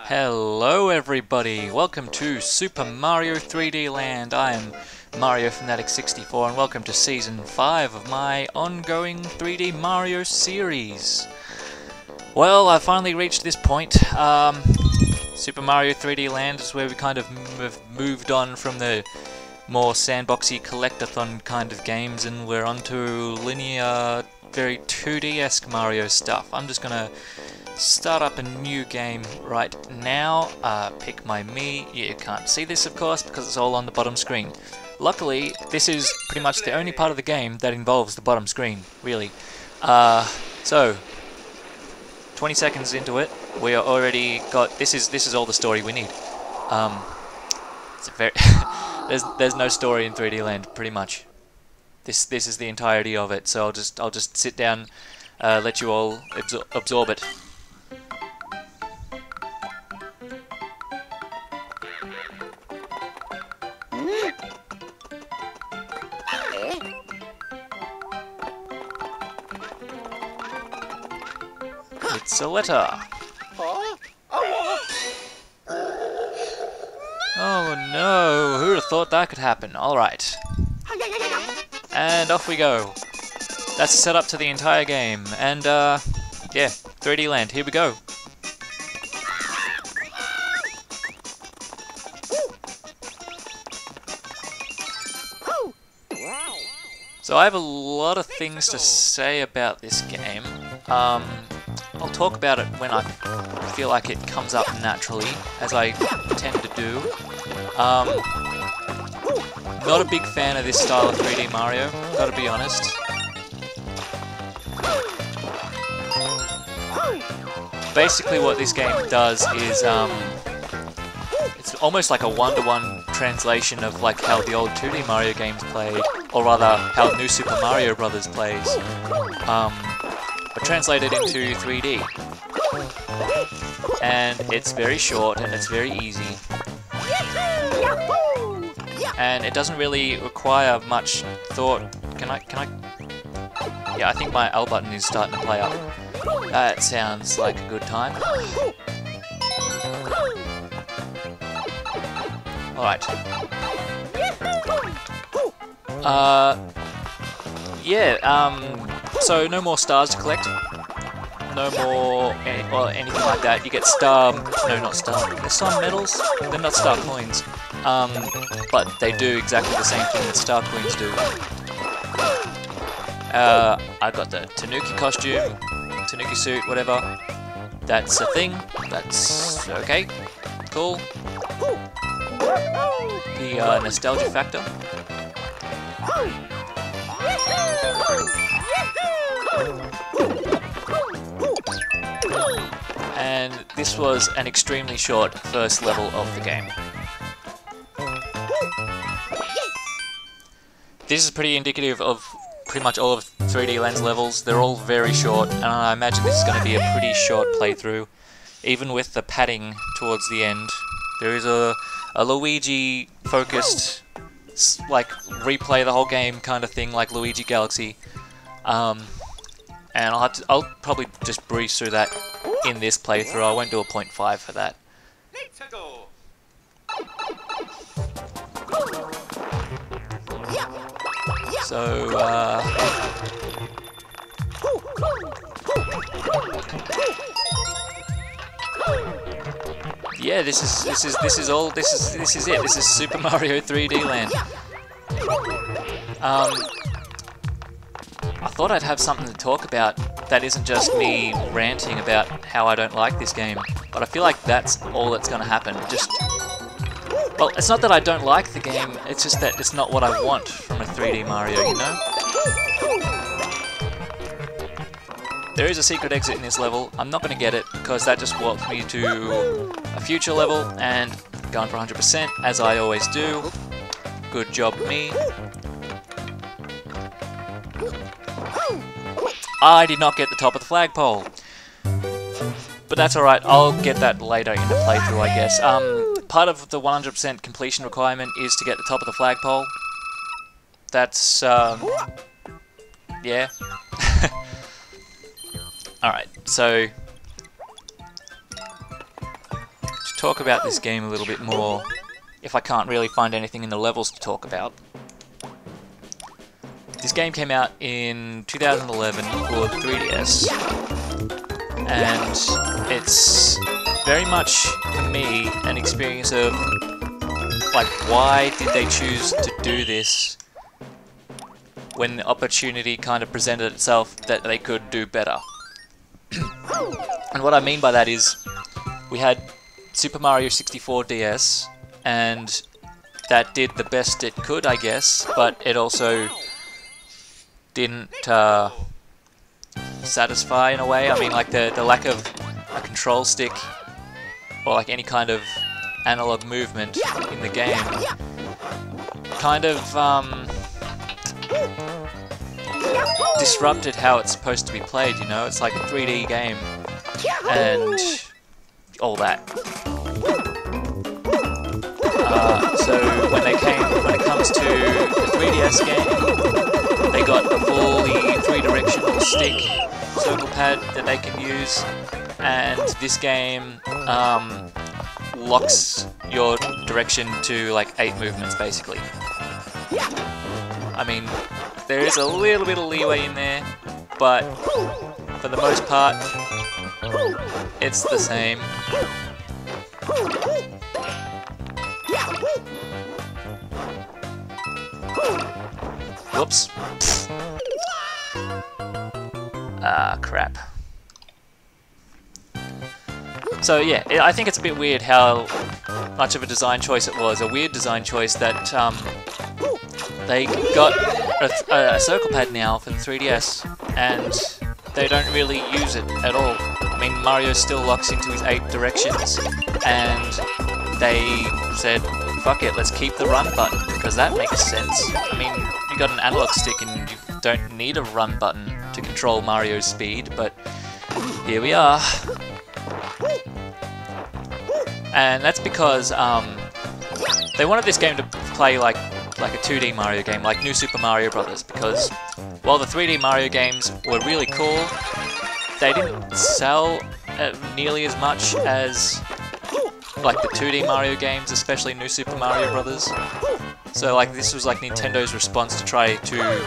Hello everybody, welcome to Super Mario 3D Land. I am Mario Fanatic 64 and welcome to Season 5 of my ongoing 3D Mario series. Well, I finally reached this point. Super Mario 3D Land is where we kind of moved on from the more sandboxy collectathon kind of games and we're onto linear, very 2D-esque Mario stuff. I'm just gonna start up a new game right now. Pick my Mii. You can't see this of course because it's all on the bottom screen. Luckily this is pretty much the only part of the game that involves the bottom screen, really. So 20 seconds into it, we are already got this is all the story we need. It's a very there's no story in 3D Land pretty much. This is the entirety of it, so I'll just sit down, let you all absorb it. It's a letter. Oh no, who'd have thought that could happen? Alright. And off we go. That's the setup to the entire game. And yeah, 3D Land, here we go. So I have a lot of things to say about this game. I'll talk about it when I feel like it comes up naturally, as I tend to do. Not a big fan of this style of 3D Mario, gotta be honest. Basically what this game does is, it's almost like a one-to-one translation of like how the old 2D Mario games played, or rather how New Super Mario Bros. Plays. But translated into 3D. And it's very short and it's very easy. And it doesn't really require much thought. Can I? Yeah, I think my L button is starting to play up. That sounds like a good time. Alright. So no more stars to collect. No more anything like that. You get star... No, not star... They're star medals? They're not star coins. But they do exactly the same thing that star coins do. I got the Tanuki costume, Tanuki suit, whatever. That's a thing. That's okay. Cool. The nostalgia factor. And this was an extremely short first level of the game. This is pretty indicative of pretty much all of 3D Land's levels. They're all very short, and I imagine this is going to be a pretty short playthrough. Even with the padding towards the end, there is a Luigi focused, like, replay the whole game kind of thing, like Luigi Galaxy. And I'll probably just breeze through that in this playthrough. I won't do a 0.5 for that. So yeah, this is it. This is Super Mario 3D Land. I thought I'd have something to talk about that isn't just me ranting about how I don't like this game, but I feel like that's all that's going to happen. Well, it's not that I don't like the game, it's just that it's not what I want from a 3D Mario, you know? There is a secret exit in this level. I'm not going to get it because that just walks me to a future level and going for 100%, as I always do. Good job, me. I did not get the top of the flagpole. But that's alright, I'll get that later in the playthrough, I guess. Part of the 100% completion requirement is to get the top of the flagpole. That's, yeah. Alright, so talk about this game a little bit more if I can't really find anything in the levels to talk about. This game came out in 2011 for 3DS, and it's very much, for me, an experience of, like, why did they choose to do this when the opportunity kind of presented itself that they could do better. And what I mean by that is, we had Super Mario 64 DS, and that did the best it could, I guess, but it also didn't satisfy in a way. I mean, like the lack of a control stick or like any kind of analog movement in the game kind of disrupted how it's supposed to be played, you know? It's like a 3D game and all that. So when it comes to the 3DS game, they got a fully 3-directional stick circle pad that they can use, and this game locks your direction to like 8 movements basically. I mean, there is a little bit of leeway in there, but for the most part, it's the same. Whoops. Ah, crap. So yeah, I think it's a bit weird how much of a design choice it was. A weird design choice that they got a circle pad now for the 3DS, and they don't really use it at all. I mean, Mario still locks into his 8 directions, and they said, fuck it, let's keep the run button, because that makes sense. I mean, you got an analog stick and you don't need a run button to control Mario's speed, but here we are. And that's because they wanted this game to play like a 2D Mario game, like New Super Mario Bros. Because while the 3D Mario games were really cool, they didn't sell nearly as much as like the 2D Mario games, especially New Super Mario Bros. So like this was like Nintendo's response to try to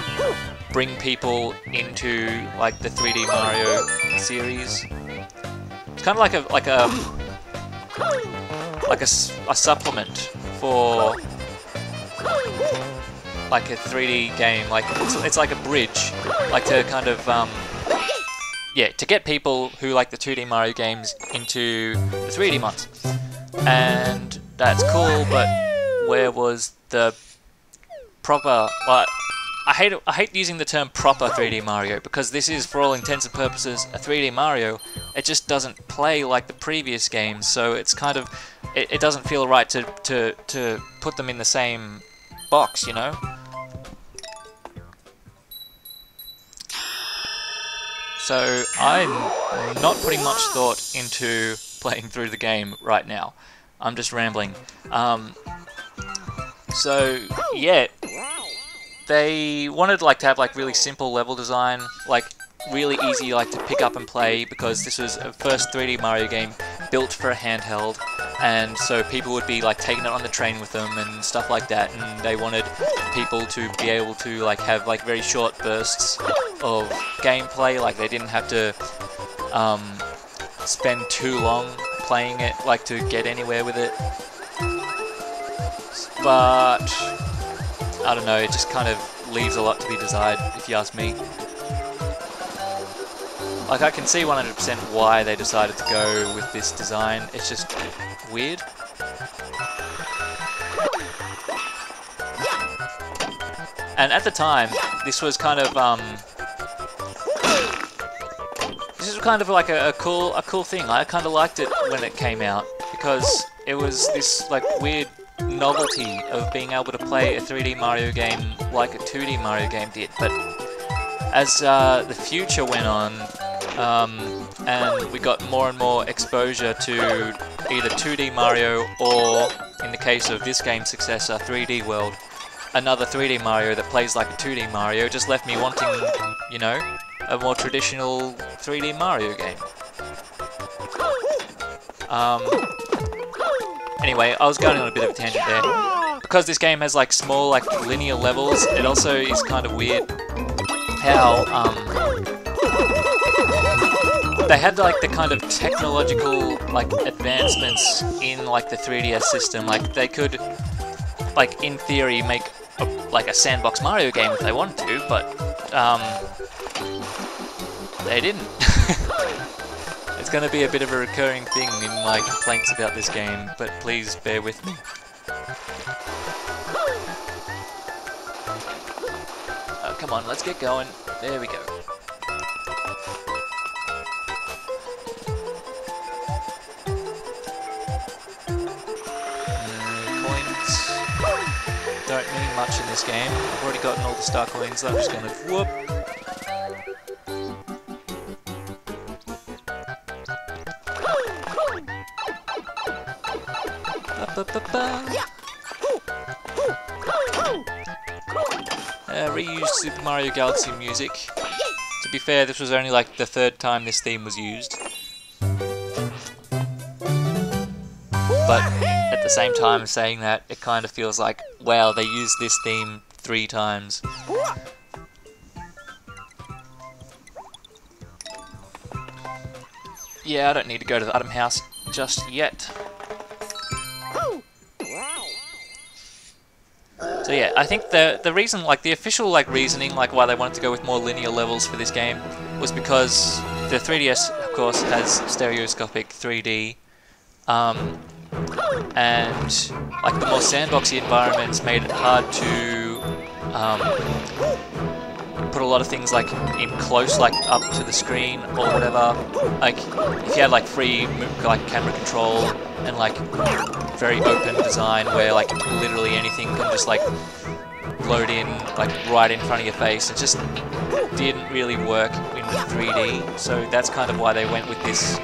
bring people into like the 3D Mario series. It's kind of like a supplement for like a 3D game. Like it's like a bridge, like to kind of yeah, to get people who like the 2D Mario games into the 3D ones. And that's cool, but where was the proper... Well, I hate using the term proper 3D Mario, because this is, for all intents and purposes, a 3D Mario. It just doesn't play like the previous games, so it's kind of... It doesn't feel right to put them in the same box, you know? So I'm not putting much thought into playing through the game right now. I'm just rambling. So yeah, they wanted like to have like really simple level design, like really easy like to pick up and play, because this was a first 3D Mario game built for a handheld, and so people would be like taking it on the train with them and stuff like that, and they wanted people to be able to like have like very short bursts of gameplay, like they didn't have to spend too long playing it like to get anywhere with it. But I don't know, it just kind of leaves a lot to be desired, if you ask me. Like, I can see 100% why they decided to go with this design. It's just weird. And at the time, this was kind of like a cool thing. I kind of liked it when it came out, because it was this like weird novelty of being able to play a 3D Mario game like a 2D Mario game did. But as the future went on, and we got more and more exposure to either 2D Mario or, in the case of this game's successor, 3D World, another 3D Mario that plays like a 2D Mario, just left me wanting, you know, a more traditional 3D Mario game. Anyway, I was going on a bit of a tangent there. Because this game has like small like linear levels, it also is kind of weird how they had like the kind of technological like advancements in like the 3DS system. Like they could, like in theory, make like a sandbox Mario game if they wanted to, but they didn't. It's going to be a bit of a recurring thing in my complaints about this game, but please bear with me. Oh, come on, let's get going. There we go. Coins don't mean much in this game. I've already gotten all the star coins, so I'm just going to whoop. Reused Super Mario Galaxy music. To be fair, this was only like the 3rd time this theme was used. But at the same time saying that, it kind of feels like, wow, they used this theme 3 times. Yeah, I don't need to go to the Autumn House just yet. So yeah, I think the reason, like the official like reasoning, like why they wanted to go with more linear levels for this game, was because the 3DS, of course, has stereoscopic 3D, and like the more sandboxy environments made it hard to put a lot of things like in close, like up to the screen or whatever. Like if you had like free like camera control and like very open design where like literally anything can just like load in like right in front of your face, it just didn't really work in 3D. So that's kind of why they went with this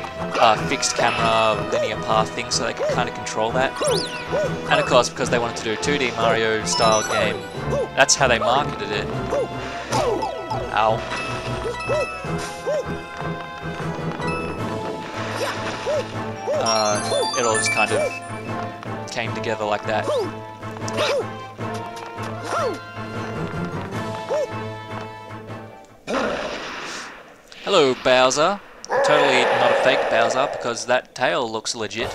fixed camera linear path thing, so they could kind of control that. And of course, because they wanted to do a 2D Mario style game, that's how they marketed it. Ow. It all just kind of came together like that. Hello, Bowser. Totally not a fake Bowser, because that tail looks legit.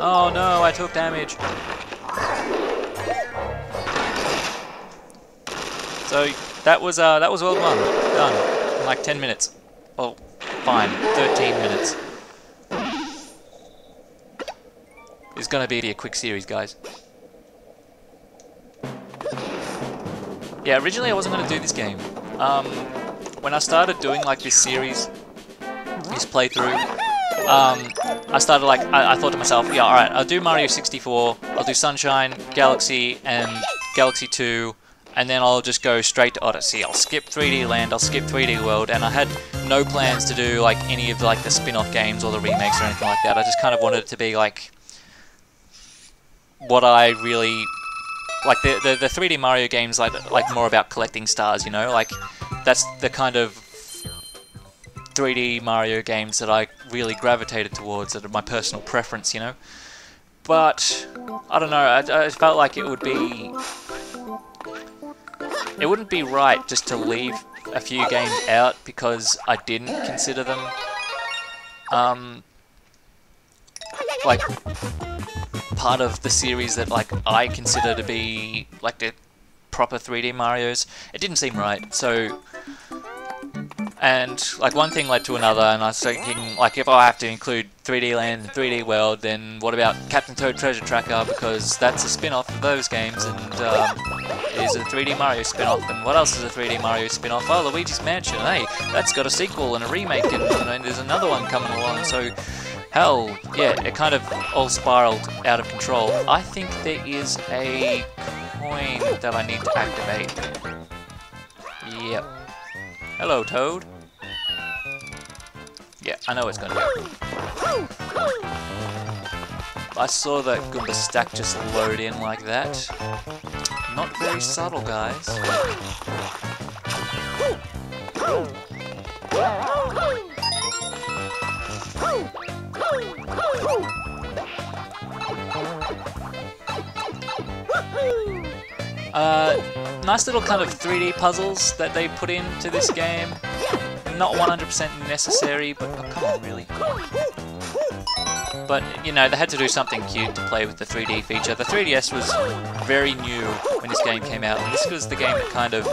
Oh no, I took damage. So that was World 1 done in like 10 minutes. Well, fine, 13 minutes. It's gonna be a quick series, guys. Yeah, originally I wasn't gonna do this game. When I started doing like this series, this playthrough, I started like, I thought to myself, yeah, alright, I'll do Mario 64, I'll do Sunshine, Galaxy, and Galaxy 2, and then I'll just go straight to Odyssey. I'll skip 3D Land, I'll skip 3D World, and I had no plans to do like any of like the spin-off games or the remakes or anything like that. I just kind of wanted it to be like what I really like, the 3D Mario games, like more about collecting stars, you know, like that's the kind of 3D Mario games that I really gravitated towards, that are my personal preference, you know. But I don't know, I felt like it wouldn't be right just to leave a few games out because I didn't consider them like part of the series that like I consider to be like the proper 3D Marios. It didn't seem right, so. And like one thing led to another, and I was thinking, like, if I have to include 3D Land and 3D World, then what about Captain Toad Treasure Tracker, because that's a spin-off of those games, and it is a 3D Mario spin-off. And what else is a 3D Mario spin-off? Oh, Luigi's Mansion. Hey, that's got a sequel and a remake, and there's another one coming along. So, hell, yeah, it kind of all spiraled out of control. I think there is a coin that I need to activate. Yep. Hello, Toad. Yeah, I know it's gonna go. I saw that Goomba stack just load in like that. Not very subtle, guys. Nice little kind of 3D puzzles that they put into this game. Not 100% necessary, but oh, come on, really. But, you know, they had to do something cute to play with the 3D feature. The 3DS was very new when this game came out, and this was the game that kind of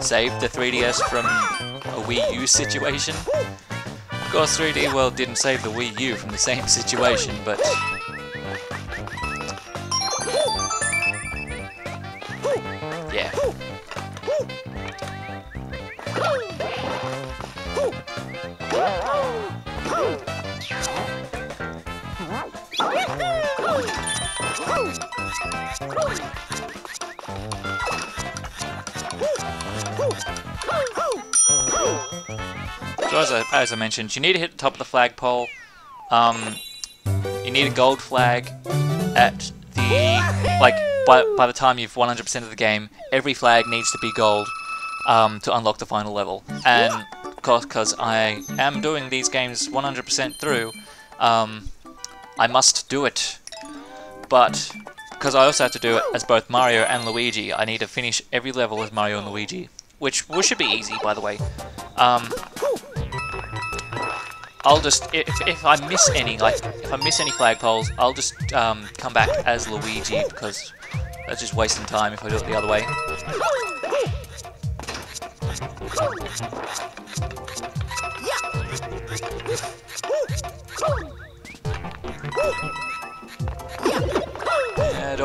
saved the 3DS from a Wii U situation. Of course, 3D World didn't save the Wii U from the same situation, but... yeah. So as I mentioned, you need to hit the top of the flagpole. You need a gold flag at the by the time you've 100% of the game. Every flag needs to be gold to unlock the final level. And of course, because I am doing these games 100% through, I must do it. But because I also have to do it as both Mario and Luigi, I need to finish every level as Mario and Luigi, which should be easy, by the way. I'll just, if I miss any, if I miss any flagpoles, I'll just come back as Luigi, because that's just wasting time if I do it the other way.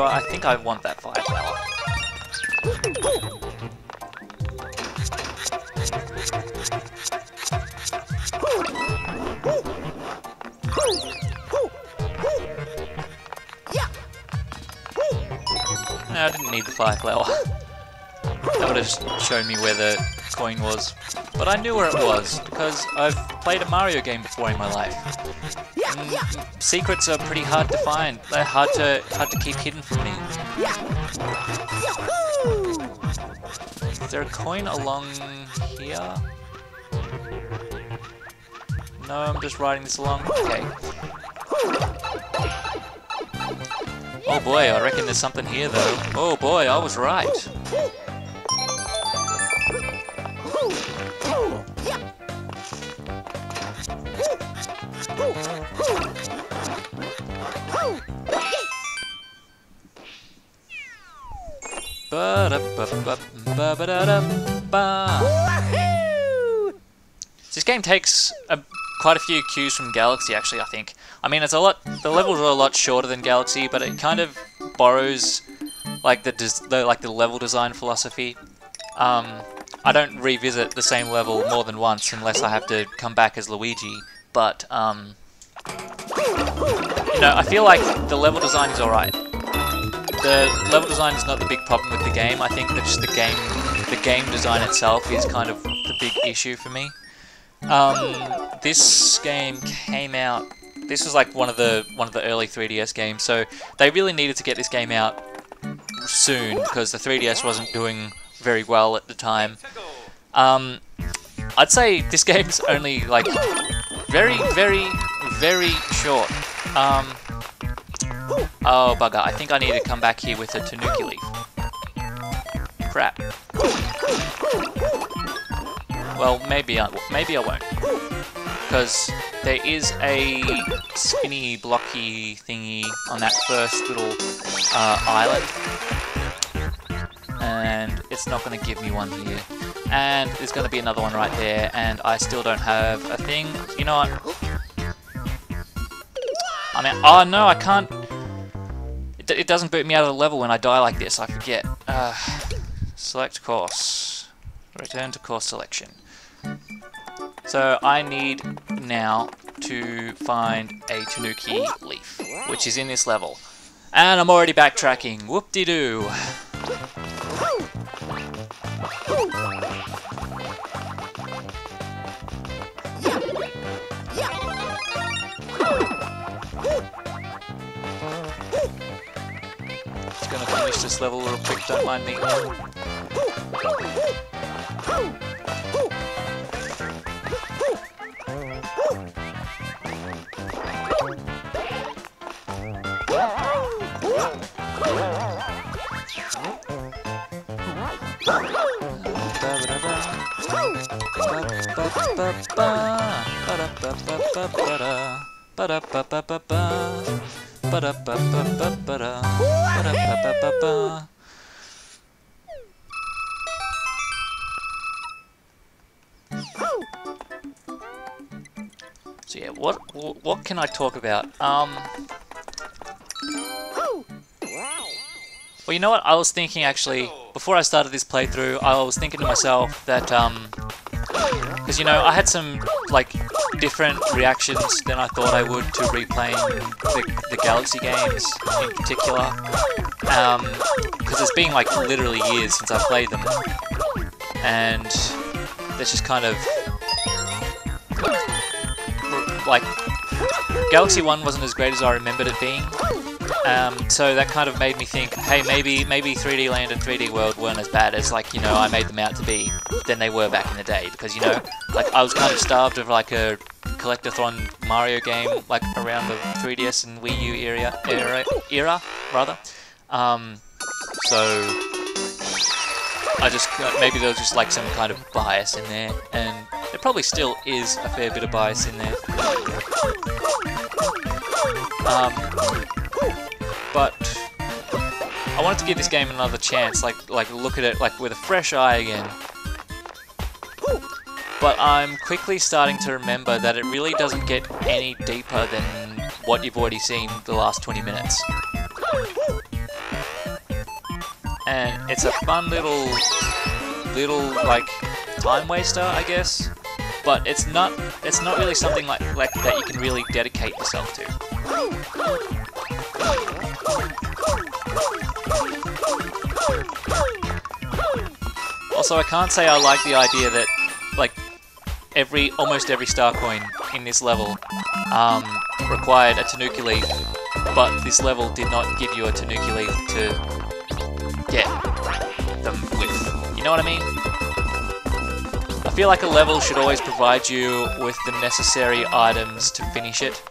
I think I want that fire flower. No, I didn't need the fire flower. That would have just shown me where the coin was. But I knew where it was, because I've played a Mario game before in my life. Secrets are pretty hard to find. They're hard to keep hidden from me. Is there a coin along here? No, I'm just riding this along. Okay. Oh boy, I reckon there's something here though. Oh boy, I was right. This game takes quite a few cues from Galaxy, actually, I think. I mean, the levels are a lot shorter than Galaxy, but it kind of borrows like the level design philosophy. I don't revisit the same level more than once unless I have to come back as Luigi, but you know, I feel like the level design is alright. The level design is not the big problem with the game. I think that just the game design itself is kind of the big issue for me. This game came out. This was like one of the early 3DS games, so they really needed to get this game out soon because the 3DS wasn't doing very well at the time. I'd say this game's only like very, very, very short. Oh bugger! I think I need to come back here with a Tanuki leaf. Crap. Well, maybe I won't, because there is a spinny, blocky thingy on that first little island, and it's not going to give me one here. And there's going to be another one right there, and I still don't have a thing. You know what? I mean, oh no, I can't. It doesn't boot me out of the level when I die like this. I forget. Select course. Return to course selection. So I need now to find a Tanuki leaf, which is in this level. And I'm already backtracking. Whoop-de-doo. this level real quick, don't mind me. So yeah, what can I talk about? Well, you know what? I was thinking actually, before I started this playthrough, I was thinking to myself that, because you know, I had some like different reactions than I thought I would to replaying the Galaxy games in particular, because it's been like literally years since I played them, and there's just kind of like Galaxy 1 wasn't as great as I remembered it being. So that kind of made me think, hey, maybe 3D Land and 3D World weren't as bad as, like, you know, I made them out to be than they were back in the day. Because, you know, like, I was kind of starved of, like, a collectathon Mario game, like, around the 3DS and Wii U era rather. So I just, maybe there was just, like, some kind of bias in there, and there probably still is a fair bit of bias in there. But I wanted to give this game another chance, like look at it like with a fresh eye again. But I'm quickly starting to remember that it really doesn't get any deeper than what you've already seen the last 20 minutes. And it's a fun little like time waster, I guess. But it's not really something like that you can really dedicate yourself to. Also, I can't say I like the idea that, like, almost every star coin in this level required a Tanuki Leaf, but this level did not give you a Tanuki Leaf to get them with. You know what I mean? I feel like a level should always provide you with the necessary items to finish it.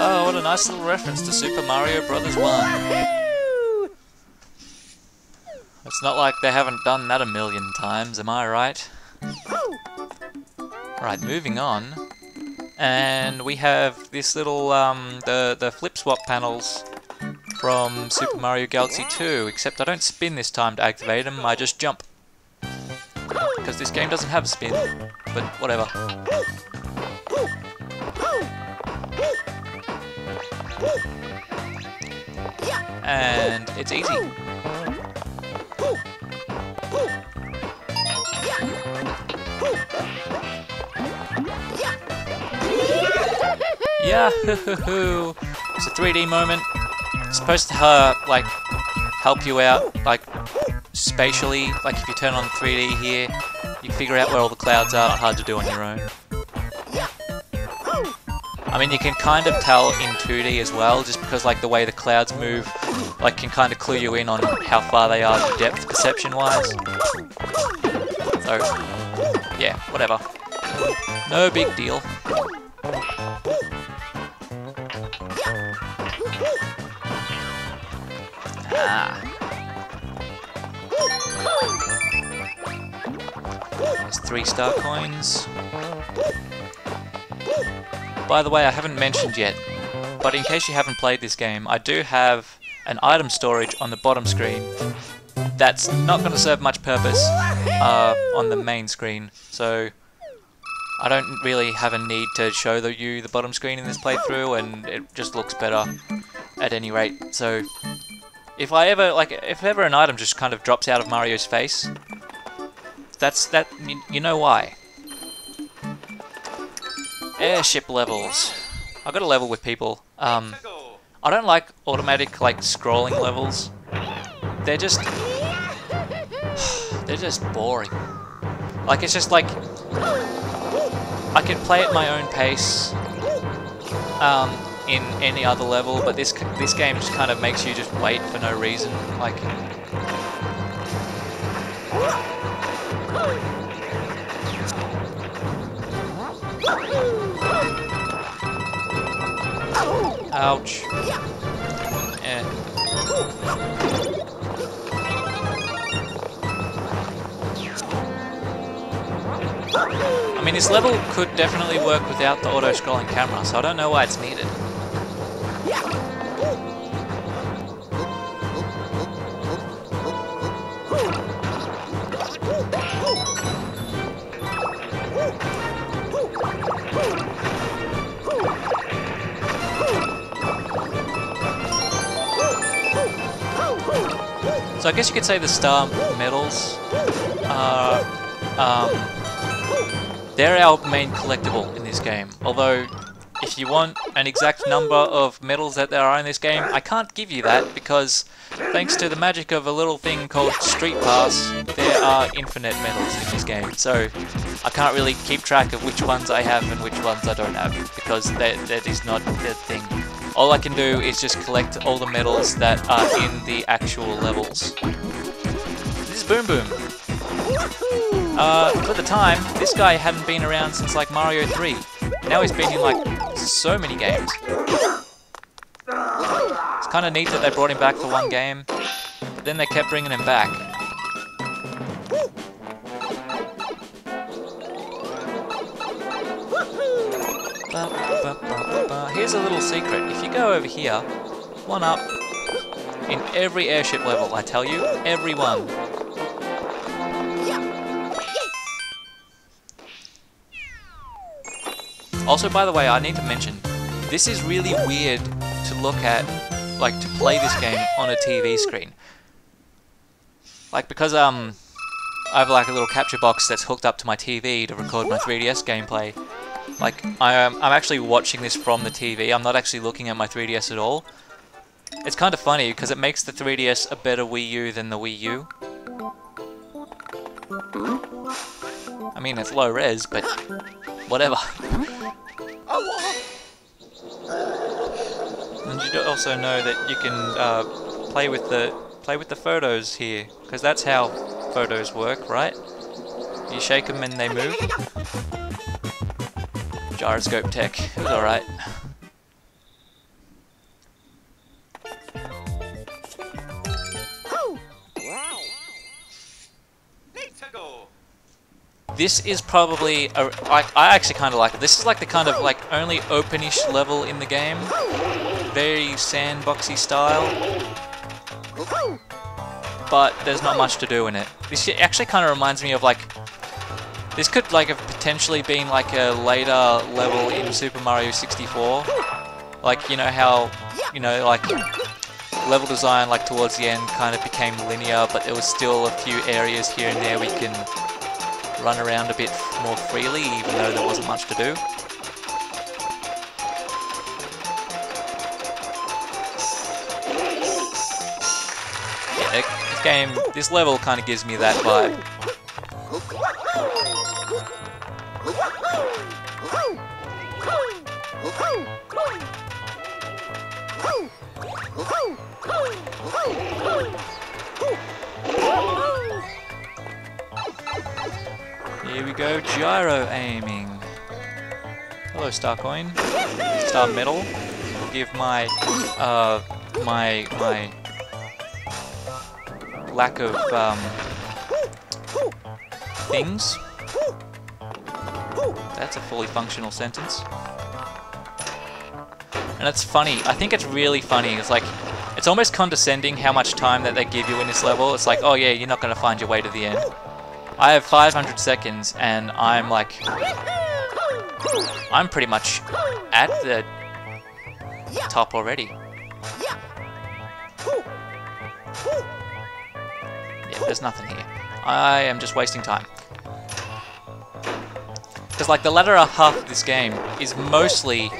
Oh, what a nice little reference to Super Mario Bros. 1. It's not like they haven't done that a million times, am I right? Right, moving on. And we have this little, the flip swap panels from Super Mario Galaxy 2, except I don't spin this time to activate them, I just jump. Because this game doesn't have a spin, but whatever. And it's easy. Yeah, it's a 3D moment. It's supposed to like help you out, like spatially. Like if you turn on 3D here, you can figure out where all the clouds are. Hard to do on your own. I mean, you can kind of tell in 2D as well, just because like the way the clouds move, like can kind of clue you in on how far they are depth perception-wise. So, yeah, whatever. No big deal. There's 3 star coins. By the way, I haven't mentioned yet, but in case you haven't played this game, I do have an item storage on the bottom screen that's not going to serve much purpose on the main screen, so I don't really have a need to show you the bottom screen in this playthrough, and it just looks better at any rate. So if ever an item just kind of drops out of Mario's face, you know why. Airship levels. I got a level with people. I don't like automatic scrolling levels. They're they're just boring. Like, it's just like, I can play at my own pace in any other level, but this game just kind of makes you just wait for no reason. Like, ouch. Yeah. I mean, this level could definitely work without the auto-scrolling camera, so I don't know why it's needed. So I guess you could say the star medals are, they're our main collectible in this game. Although, if you want an exact number of medals that there are in this game, I can't give you that because, thanks to the magic of a little thing called Street Pass, there are infinite medals in this game. So, I can't really keep track of which ones I have and which ones I don't have, because that is not the thing. All I can do is just collect all the medals that are in the actual levels. This is Boom Boom. For the time, this guy hadn't been around since like Mario 3. Now he's been in like so many games. It's kind of neat that they brought him back for one game, but then they kept bringing him back. Here's a little secret. If you go over here, one up, in every airship level, I tell you, every one. Also, by the way, I need to mention, this is really weird to look at, like, to play this game on a TV screen. Like, because, I have, like, a little capture box that's hooked up to my TV to record my 3DS gameplay. Like, I'm actually watching this from the TV, I'm not actually looking at my 3DS at all. It's kind of funny, because it makes the 3DS a better Wii U than the Wii U. I mean, it's low res, but whatever. And you also know that you can play with the photos here, because that's how photos work, right? You shake them and they move. Gyroscope tech, it was alright. This is probably I actually kind of like it. This is like the kind of like only openish level in the game, very sandboxy style, but there's not much to do in it. This actually kind of reminds me of like, this could like have potentially been like a later level in Super Mario 64. Like, you know how, you know, like level design like towards the end kind of became linear, but there was still a few areas here and there we can run around a bit more freely, even though there wasn't much to do. Yeah, this level kind of gives me that vibe. Here we go, gyro aiming. Hello, Starcoin. Star Medal. We'll give my my lack of things. That's a fully functional sentence. And it's funny. I think it's really funny. It's like, it's almost condescending how much time that they give you in this level. It's like, oh yeah, you're not going to find your way to the end. I have 500 seconds and I'm like, I'm pretty much at the top already. Yeah, there's nothing here. I am just wasting time. Because like the latter half of this game is mostly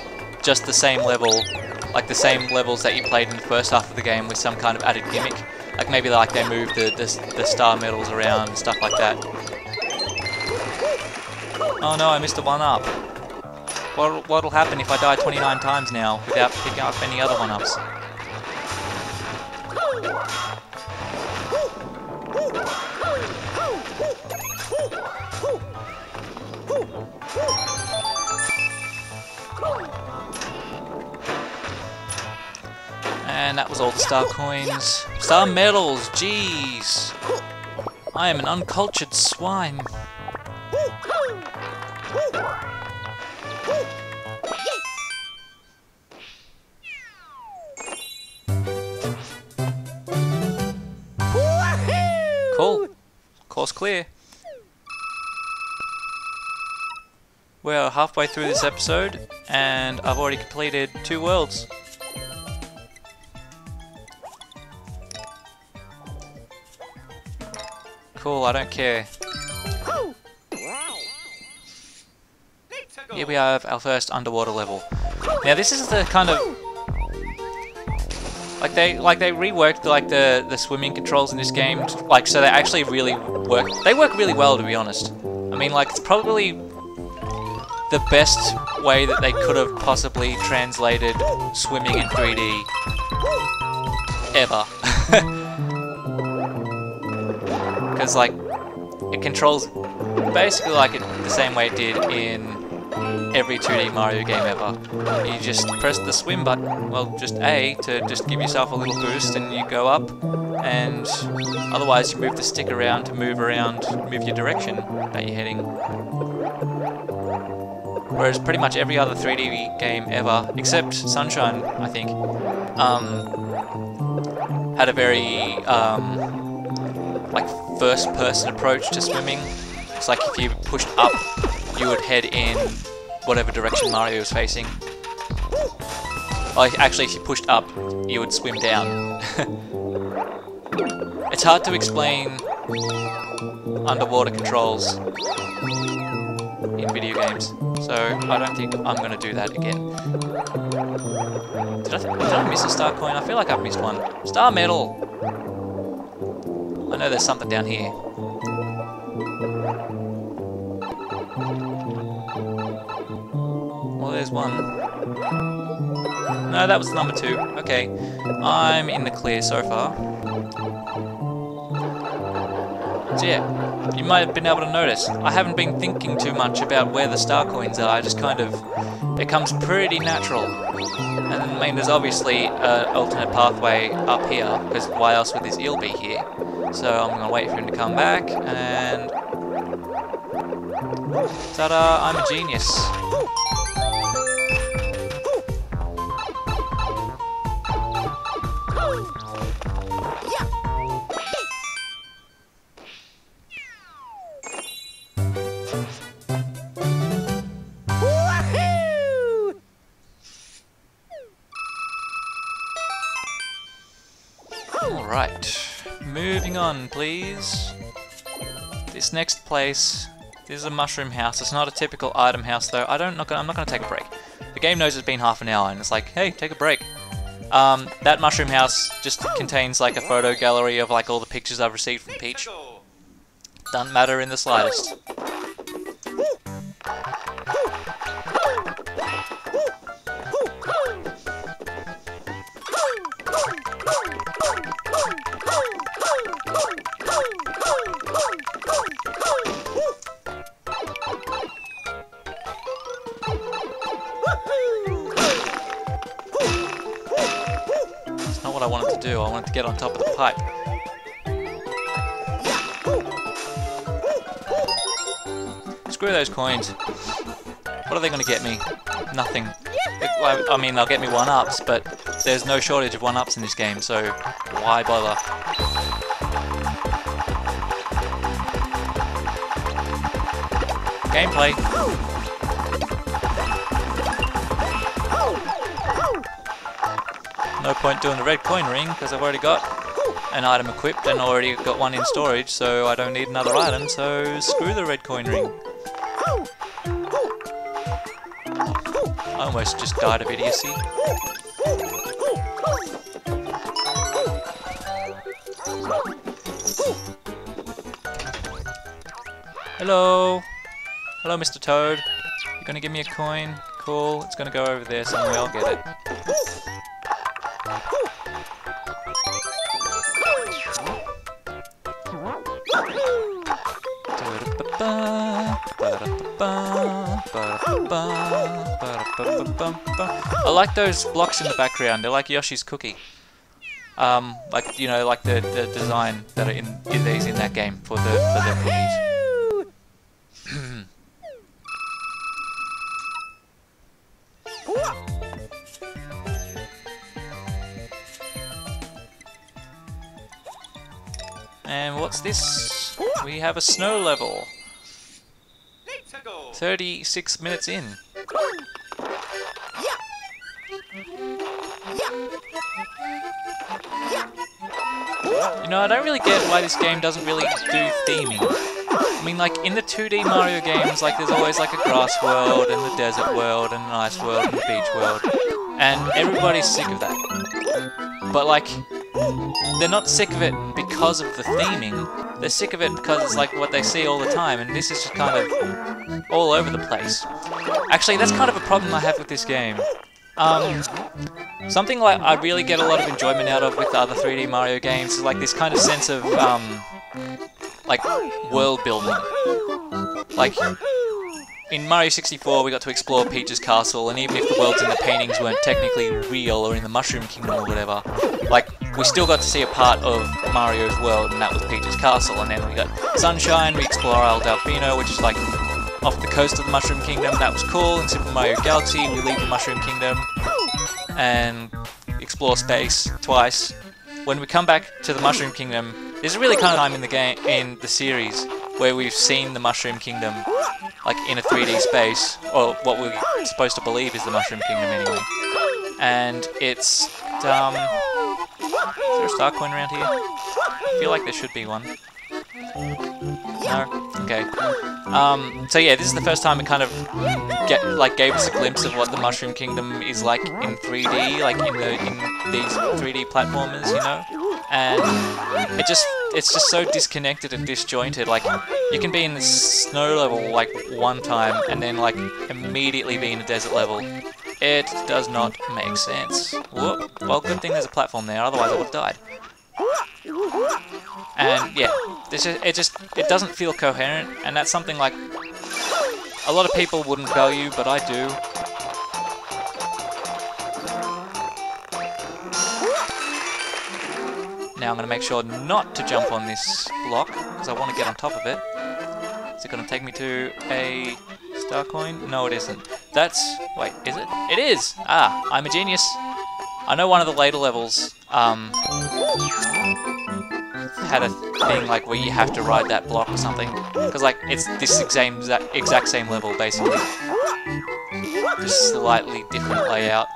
just the same level, like the same levels that you played in the first half of the game with some kind of added gimmick. Like maybe like they move the star medals around and stuff like that. Oh no, I missed a 1-up. What'll happen if I die 29 times now without picking up any other 1-ups? And that was all the star coins. Star medals, jeez! I am an uncultured swine. Cool. Course clear. We're halfway through this episode, and I've already completed 2 worlds. Cool, I don't care. Here we have our first underwater level. Now this is the kind of like they reworked like the swimming controls in this game, like so they actually really work. They work really well, to be honest. I mean, like it's probably the best way that they could have possibly translated swimming in 3D ever. Because like it controls basically like the same way it did in every 2D Mario game ever. You just press the swim button, well just A, to just give yourself a little boost and you go up, and otherwise you move the stick around to move your direction that you're heading. Whereas pretty much every other 3D game ever, except Sunshine, I think, had a very like first-person approach to swimming. It's like if you pushed up, you would head in whatever direction Mario was facing. Well, actually, if you pushed up, you would swim down. It's hard to explain underwater controls in video games, so I don't think I'm going to do that again. Did I miss a star coin? I feel like I've missed one. Star medal! I know there's something down here. Well, there's one. No, that was number 2. Okay, I'm in the clear so far. So yeah, you might have been able to notice, I haven't been thinking too much about where the star coins are. I just kind of, it comes pretty natural. And I mean, there's obviously an alternate pathway up here, because why else would this eel be here? So I'm going to wait for him to come back, and ta-da, I'm a genius. Alright, moving on please. This next place, this is a mushroom house. It's not a typical item house though. I'm not gonna take a break. The game knows it's been half an hour and it's like, hey, take a break. That mushroom house just contains like a photo gallery of like all the pictures I've received from Peach. Doesn't matter in the slightest. Not what I wanted to do. I wanted to get on top of the pipe. Screw those coins. What are they going to get me? Nothing. I mean, they'll get me 1-ups, but there's no shortage of 1-ups in this game, so why bother? Gameplay. No point doing the red coin ring, because I've already got an item equipped and already got one in storage, so I don't need another item, so screw the red coin ring. I almost just died of idiocy. Hello! Hello, Mr. Toad. You gonna give me a coin? Cool. It's gonna go over there somewhere. I'll get it. I like those blocks in the background. They're like Yoshi's cookie. Like, you know, like the design that are in these in that game for the thingies. And what's this? We have a snow level. 36 minutes in. You know, I don't really get why this game doesn't really do theming. I mean, like, in the 2D Mario games, like, there's always, like, a grass world, and the desert world, and an ice world, and the beach world. And everybody's sick of that. But, like, they're not sick of it because of the theming. They're sick of it because it's, like, what they see all the time, and this is just kind of all over the place. Actually, that's kind of a problem I have with this game. Something like I really get a lot of enjoyment out of with the other 3D Mario games is like this kind of sense of like world building. Like in Mario 64 we got to explore Peach's castle, and even if the worlds in the paintings weren't technically real or in the Mushroom Kingdom or whatever, like we still got to see a part of Mario's world, and that was Peach's castle. And then we got Sunshine, we explore Isle Delfino, which is like off the coast of the Mushroom Kingdom. That was cool. In Super Mario Galaxy, we leave the Mushroom Kingdom and explore space twice. When we come back to the Mushroom Kingdom, this is really kind of time in the game, in the series, where we've seen the Mushroom Kingdom, like in a 3D space, or what we're supposed to believe is the Mushroom Kingdom anyway. And it's, is there a star coin around here? I feel like there should be one. No? Okay. So yeah, this is the first time it kind of gave us a glimpse of what the Mushroom Kingdom is like in 3D, like in these 3D platformers, you know? And it's just so disconnected and disjointed. Like, you can be in the snow level like one time and then like immediately be in a desert level. It does not make sense. Whoop. Well, good thing there's a platform there, otherwise I would have died. And yeah, it doesn't feel coherent, and that's something like a lot of people wouldn't value, but I do. Now I'm going to make sure not to jump on this block, because I want to get on top of it. Is it going to take me to a star coin? No, it isn't. Wait, is it? It is! Ah, I'm a genius. I know one of the later levels had a thing like where you have to ride that block or something, because like it's this exact same level basically, just slightly different layout.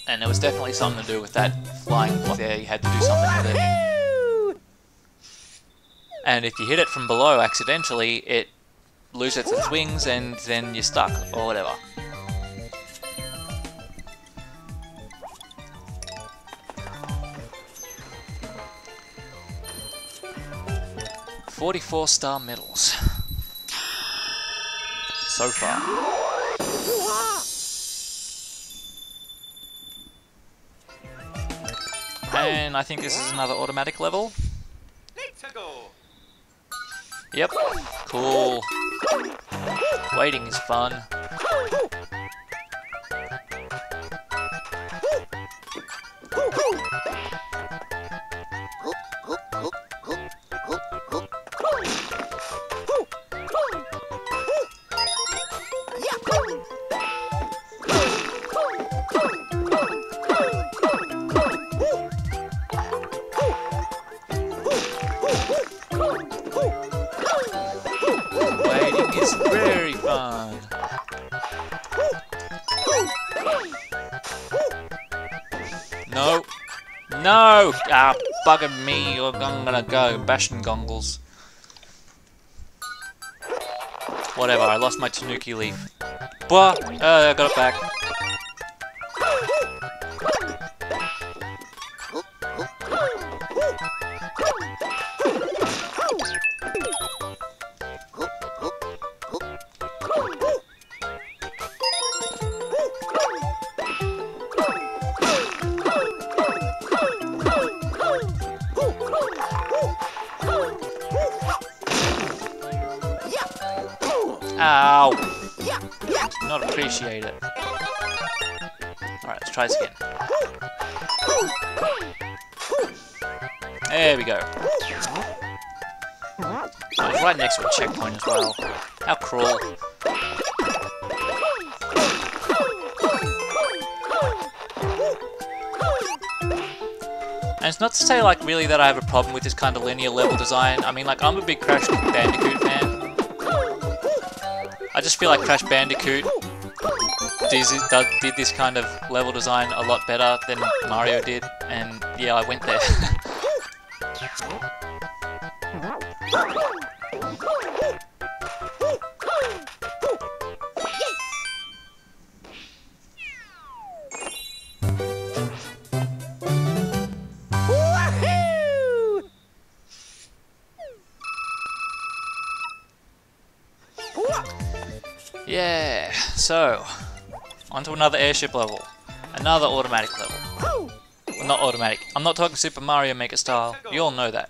And there was definitely something to do with that flying block there. You had to do something with it. And if you hit it from below accidentally, it loses its wings and then you're stuck or whatever. $44-star medals so far. And I think this is another automatic level. Yep, cool. Waiting is fun. It's very fun. No. No! Ah, bugger me. I'm gonna go. Bashing gongles. Whatever, I lost my Tanuki leaf. Blah! I got it back. Ow! Did not appreciate it. Alright, let's try this again. There we go. Oh, it's right next to a checkpoint as well. How cruel. And it's not to say, like, really that I have a problem with this kind of linear level design. I mean, like, I'm a big Crash Bandicoot fan. I just feel like Crash Bandicoot did this kind of level design a lot better than Mario did, and yeah, I went there. Yeah, so, onto another airship level. Another automatic level. Well, not automatic. I'm not talking Super Mario Maker style. You all know that.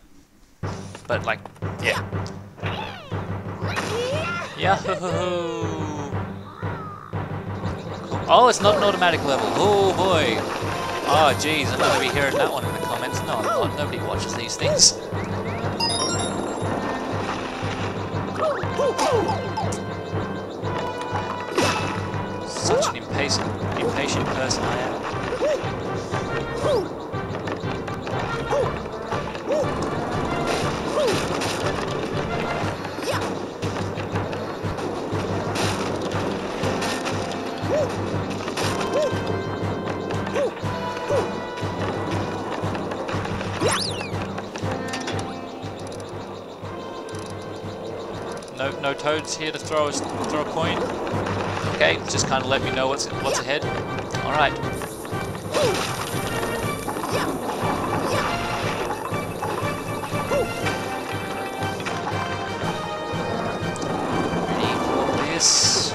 But, like, yeah. Yahoo! Oh, it's not an automatic level. Oh, boy. Oh, jeez, I'm going to be hearing that one in the comments. No, I'm not. Nobody watches these things. Such an impatient person I am. No toads here to throw a coin. Okay, just kind of let me know what's ahead. All right. Ready for this?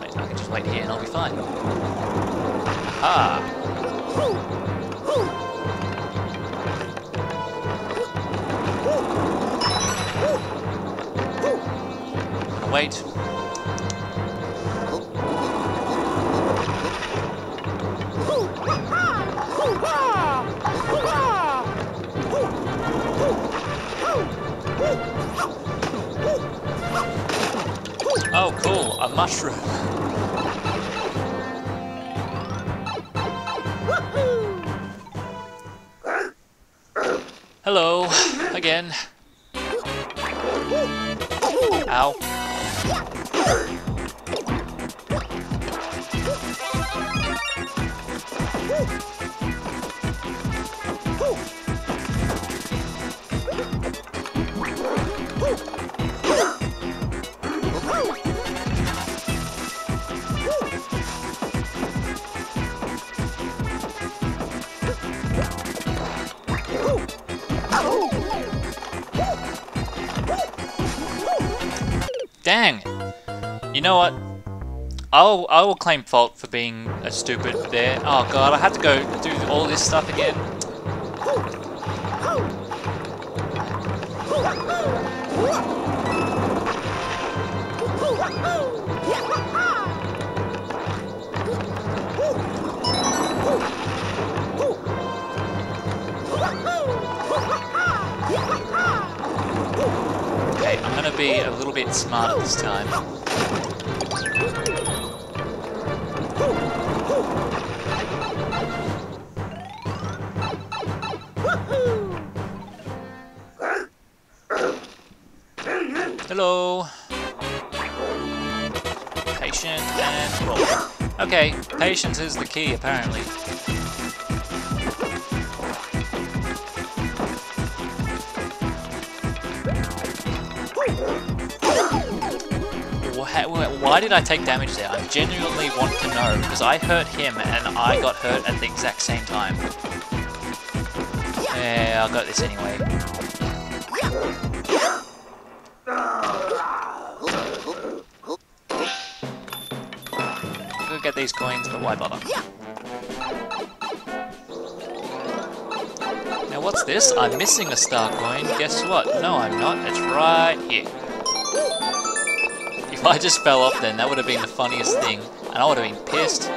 Wait, I can just wait here and I'll be fine. Aha! Wait. Oh, cool, a mushroom. Hello, again. Ow. Dang! You know what? I will claim fault for being a stupid there. Oh god, I had to go do all this stuff again. Okay, I'm gonna be a little bit smarter this time. Hello. Patient and roll. Okay, patience is the key apparently. Why did I take damage there? I genuinely want to know, because I hurt him and I got hurt at the exact same time. Yeah, I got this anyway. Go get these coins, but why bother? Now what's this? I'm missing a star coin. Guess what? No, I'm not. It's right here. If I just fell off then, that would have been the funniest thing. And I would have been pissed.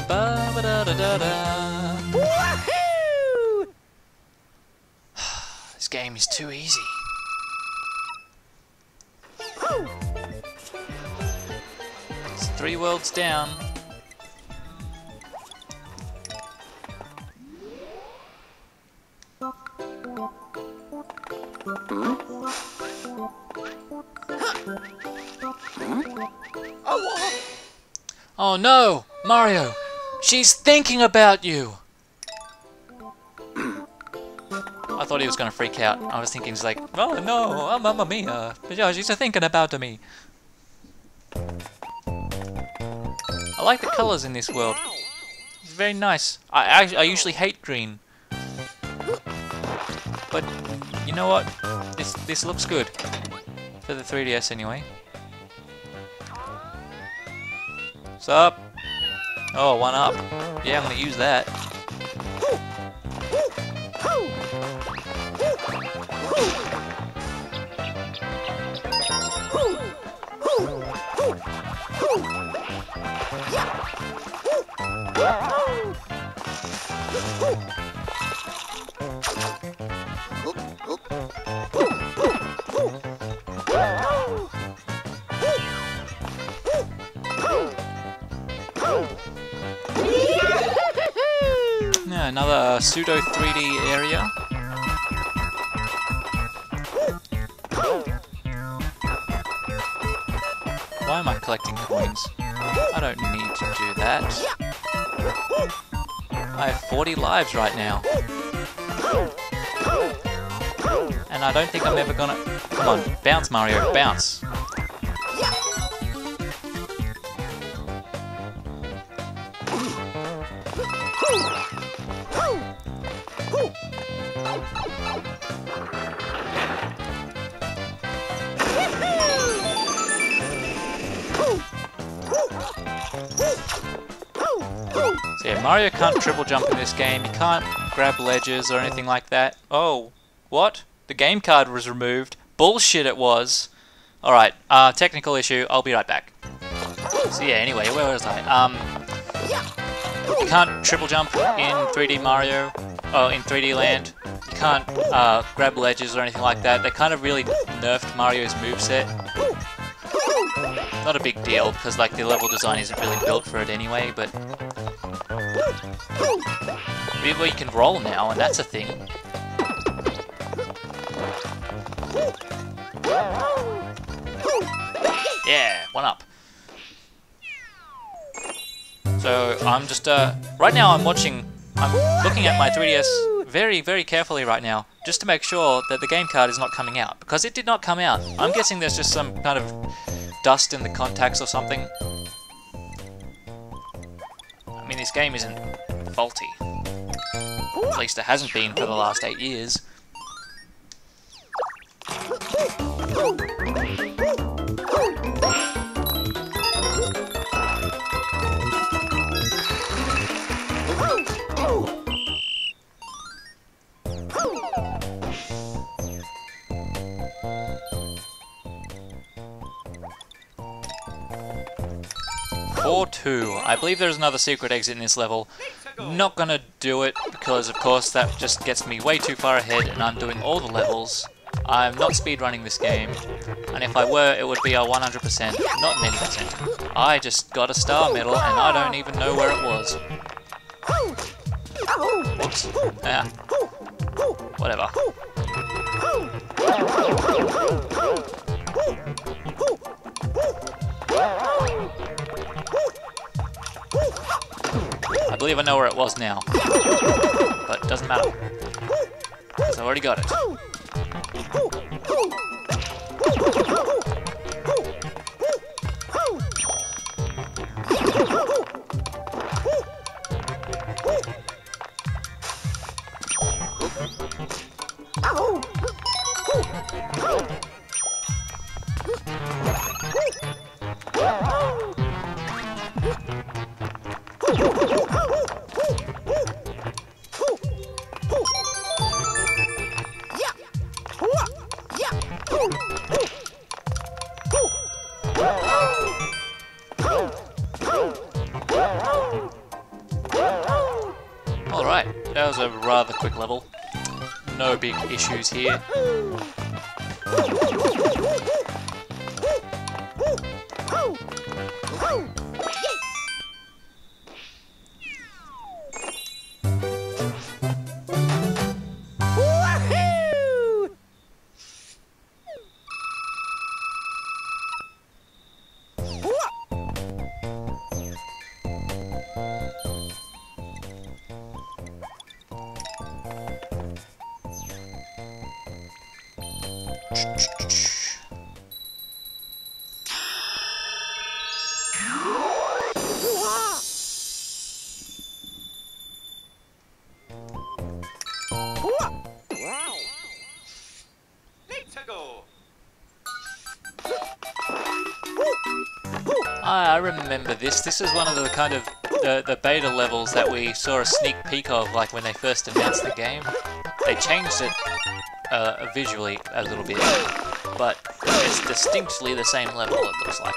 Ba-ba-da-da-da-da. This game is too easy. It's 3 worlds down. Oh no, Mario! She's thinking about you! I thought he was gonna freak out. I was thinking he's like, oh no, oh, Mamma Mia, she's thinking about me. I like the colours in this world. It's very nice. I usually hate green. But you know what? This looks good. For the 3DS anyway. What's up? Oh, 1 up. Yeah, I'm gonna use that. Yeah, another pseudo 3D area. Why am I collecting coins? I don't need to do that. I have 40 lives right now. And I don't think I'm ever gonna... Come on, bounce Mario, bounce! So yeah, Mario can't triple jump in this game, he can't grab ledges or anything like that. Oh, what? The game card was removed. Bullshit it was. Alright, technical issue, I'll be right back. So yeah, anyway, where was I? You can't triple jump in 3D Mario, in 3D Land. You can't grab ledges or anything like that. They kind of really nerfed Mario's moveset. Not a big deal, because like the level design isn't really built for it anyway, but... Well, you can roll now, and that's a thing. Yeah, 1 up. So I'm just right now I'm looking at my 3DS very, very carefully right now, just to make sure that the game card is not coming out, because it did not come out. I'm guessing there's just some kind of dust in the contacts or something. I mean, this game isn't faulty. At least it hasn't been for the last 8 years. Or 2. I believe there's another secret exit in this level. Not gonna do it because of course that just gets me way too far ahead and I'm doing all the levels. I'm not speedrunning this game, and if I were it would be a 100%, not an 80%. I just got a star medal and I don't even know where it was. Whoops. Ah. Whatever. I believe I know where it was now, but it doesn't matter, because I already got it. Alright, that was a rather quick level. No big issues here. I remember this. This is one of the kind of the beta levels that we saw a sneak peek of, like when they first announced the game. They changed it visually a little bit, but it's distinctly the same level, it looks like.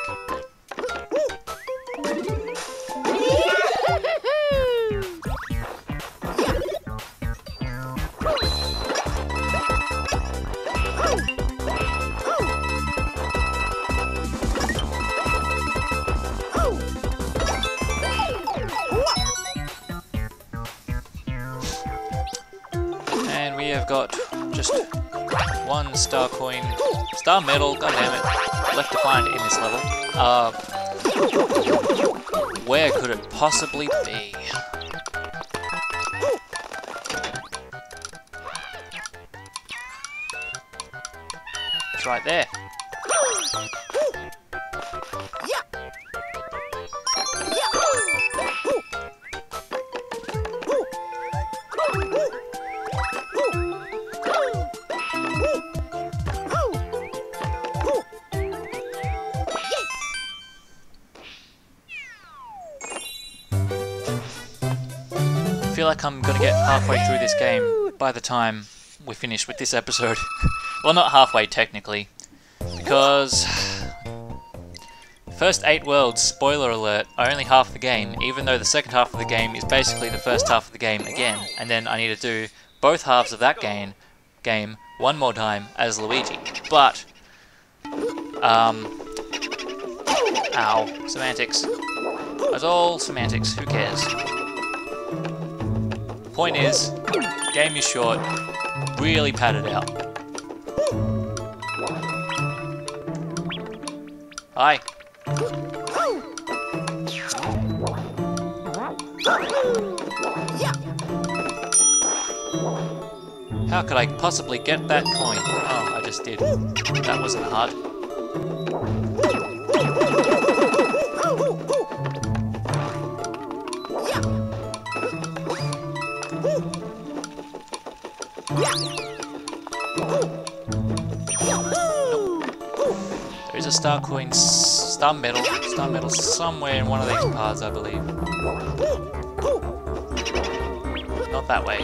And we have got just one star coin, star medal, goddammit, left to find in this level. Where could it possibly be? It's right there. I feel like I'm gonna get halfway through this game by the time we finish with this episode. Well, not halfway technically, because first 8 worlds, spoiler alert, are only half the game, even though the second half of the game is basically the first half of the game again, and then I need to do both halves of that game one more time as Luigi. But ow, semantics. It's all semantics, who cares? Point is, game is short, really padded out. Hi. How could I possibly get that coin? Oh, I just did. That wasn't hard. There is a star coin, star medal somewhere in one of these paths, I believe. Not that way.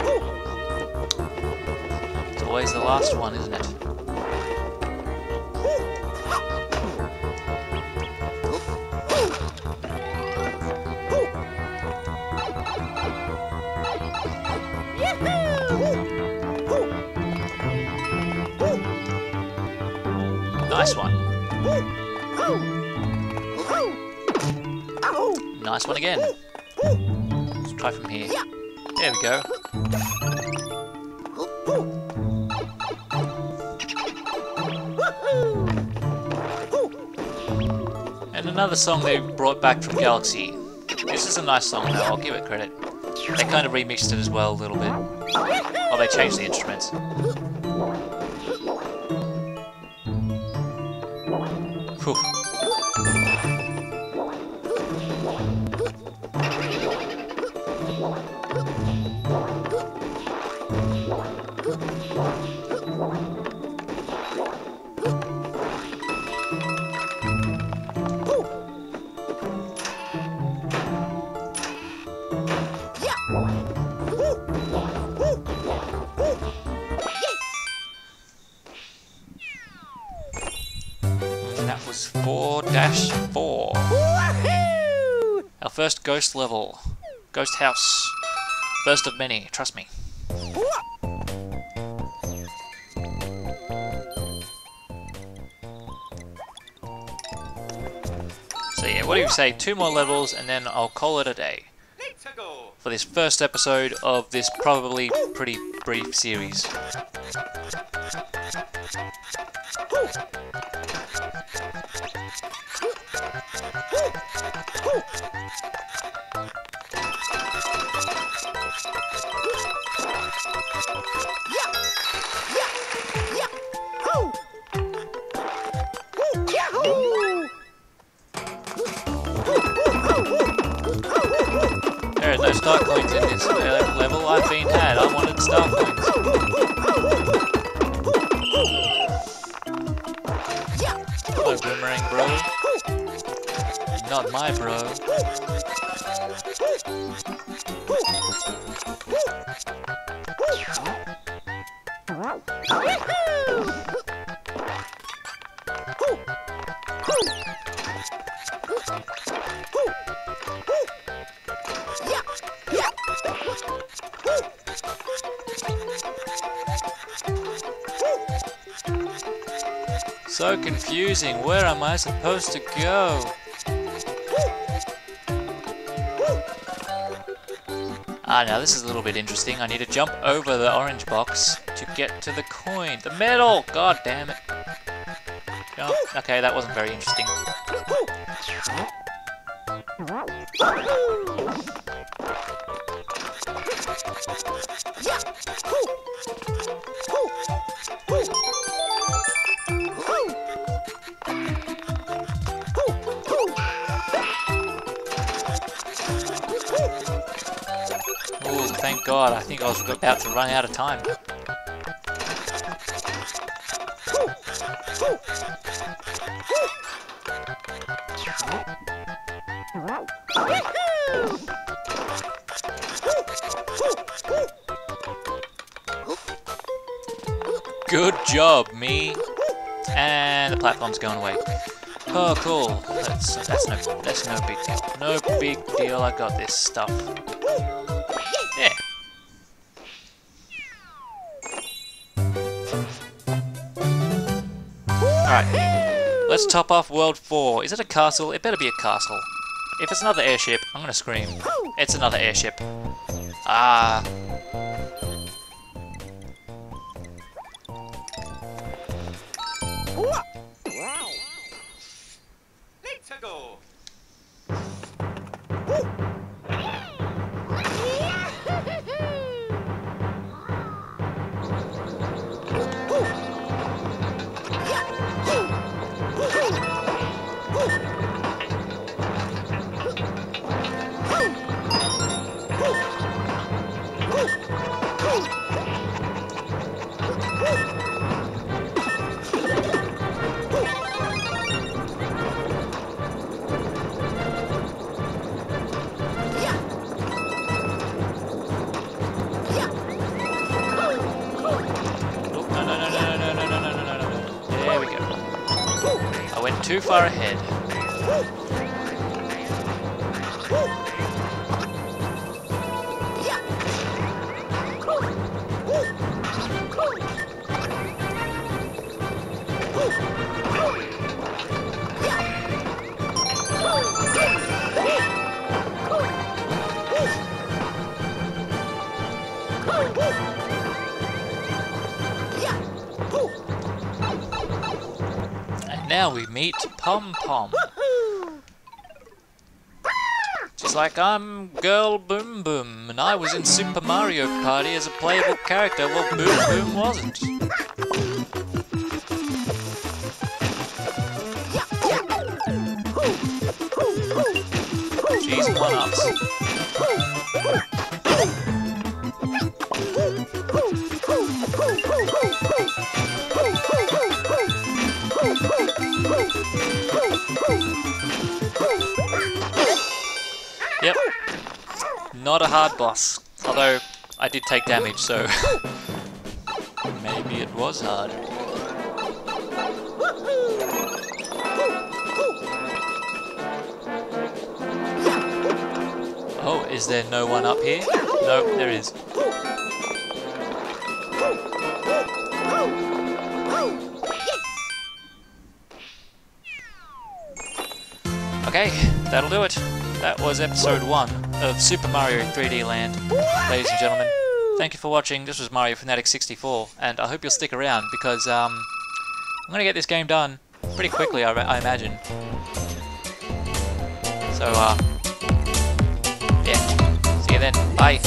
It's always the last one, isn't it? Nice one. Nice one again. Let's try from here. There we go. And another song they brought back from Galaxy. This is a nice song though, I'll give it credit. They kind of remixed it as well a little bit. Well, they changed the instruments. Whew. That was 4-4. Our first ghost level. Ghost house. First of many, trust me. So yeah, what do you say? 2 more levels and then I'll call it a day for this first episode of this probably pretty brief series. There are no star coins in this level. I've been had. I wanted star coins. Hello, Boomerang bro. Not my bro. So confusing. Where am I supposed to go? Ah, now this is a little bit interesting. I need to jump over the orange box to get to the coin. The medal! God damn it. Jump. Okay, that wasn't very interesting. Ooh, thank God. I think I was about to run out of time. Good job, me. And the platform's going away. Oh, cool. That's no big deal. No big deal. I got this stuff. Yeah. Alright. Let's top off World 4. Is it a castle? It better be a castle. If it's another airship, I'm gonna scream. It's another airship. Ah. Let's go. Too far ahead. Now we meet Pom Pom. She's like, I'm Girl Boom Boom, and I was in Super Mario Party as a playable character. Well, Boom Boom wasn't. She's one-ups. Yep, not a hard boss, although I did take damage, so maybe it was hard. Oh, Is there no one up here? Nope, there is. Okay, that'll do it. That was episode 1 of Super Mario 3D Land. Ladies and gentlemen, thank you for watching. This was Mario Fanatic 64, and I hope you'll stick around because I'm going to get this game done pretty quickly, I imagine. So, yeah. See you then. Bye.